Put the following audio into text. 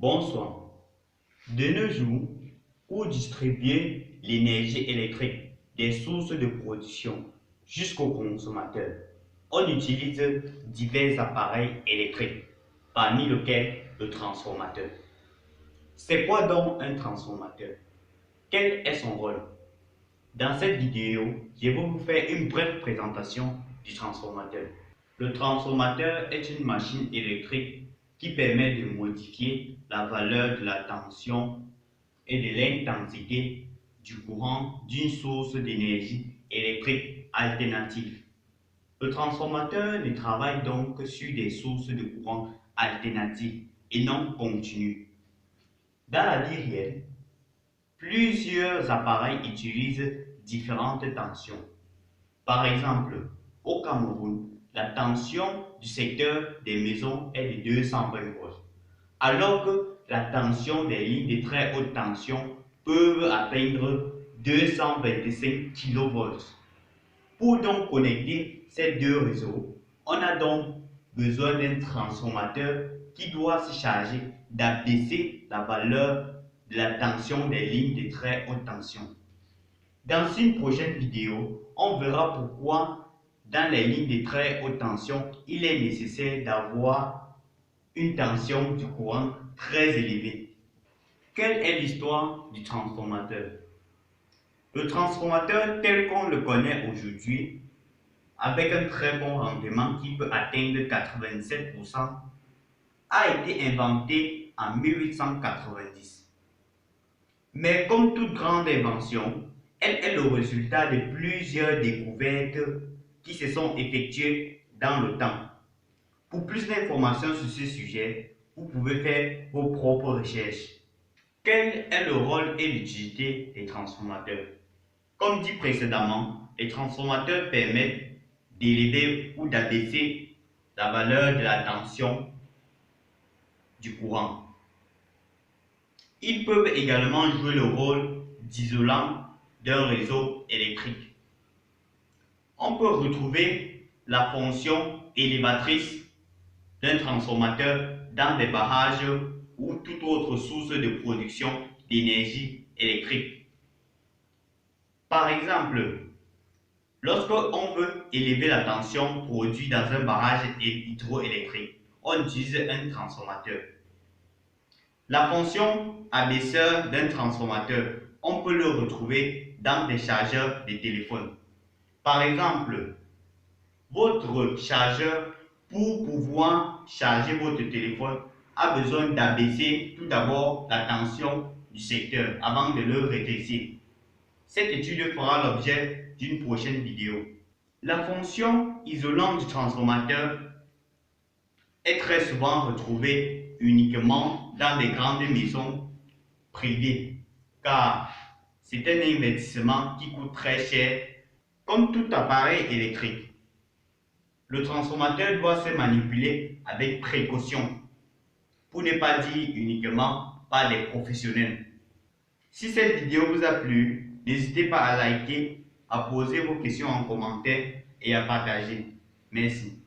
Bonsoir. De nos jours, pour distribuer l'énergie électrique des sources de production jusqu'au consommateur, on utilise divers appareils électriques, parmi lesquels le transformateur. C'est quoi donc un transformateur? Quel est son rôle? Dans cette vidéo, je vais vous faire une brève présentation du transformateur. Le transformateur est une machine électrique qui permet de modifier la valeur de la tension et de l'intensité du courant d'une source d'énergie électrique alternative. Le transformateur ne travaille donc que sur des sources de courant alternatives et non continues. Dans la vie réelle, plusieurs appareils utilisent différentes tensions. Par exemple, au Cameroun, la tension du secteur des maisons est de 220 volts, alors que la tension des lignes de très haute tension peut atteindre 225 kV. Pour donc connecter ces deux réseaux, on a donc besoin d'un transformateur qui doit se charger d'abaisser la valeur de la tension des lignes de très haute tension. Dans une prochaine vidéo, on verra pourquoi dans les lignes de très haute tension, il est nécessaire d'avoir une tension du courant très élevée. Quelle est l'histoire du transformateur? Le transformateur tel qu'on le connaît aujourd'hui, avec un très bon rendement qui peut atteindre 87%, a été inventé en 1890. Mais comme toute grande invention, elle est le résultat de plusieurs découvertes qui se sont effectuées dans le temps. Pour plus d'informations sur ce sujet, vous pouvez faire vos propres recherches. Quel est le rôle et l'utilité des transformateurs? Comme dit précédemment, les transformateurs permettent d'élever ou d'abaisser la valeur de la tension du courant. Ils peuvent également jouer le rôle d'isolant d'un réseau électrique. On peut retrouver la fonction élévatrice d'un transformateur dans des barrages ou toute autre source de production d'énergie électrique. Par exemple, lorsqu'on veut élever la tension produite dans un barrage hydroélectrique, on utilise un transformateur. La fonction abaisseur d'un transformateur, on peut le retrouver dans des chargeurs de téléphone. Par exemple, votre chargeur, pour pouvoir charger votre téléphone, a besoin d'abaisser tout d'abord la tension du secteur avant de le rétrécir. Cette étude fera l'objet d'une prochaine vidéo. La fonction isolante du transformateur est très souvent retrouvée uniquement dans des grandes maisons privées, car c'est un investissement qui coûte très cher. Comme tout appareil électrique, le transformateur doit se manipuler avec précaution, pour ne pas dire uniquement par des professionnels. Si cette vidéo vous a plu, n'hésitez pas à liker, à poser vos questions en commentaire et à partager. Merci.